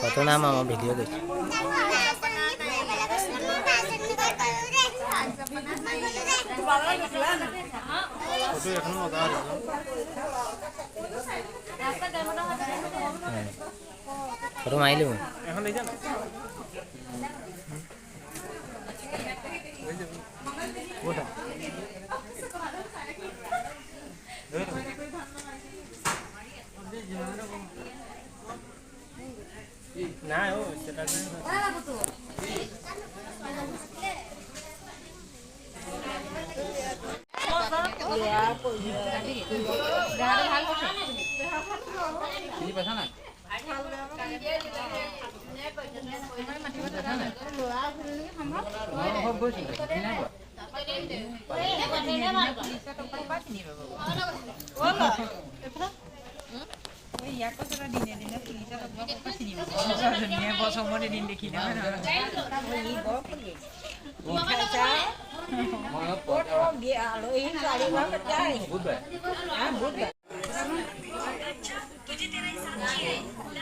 Foto nama mau video guys. Foto main lu. Nah, oh, cetak. Ini pasangan. ইয়াক কথা দিনে দিনে পুলিশে তো বড় চিনি নিয়ে বস মনে দিন দেখি না ই বড় ও খাইছা ফটো দিয়া লই গাড়ি বা যাই বুঝবে হ্যাঁ বুঝবে तुझे तेरा ही समझी है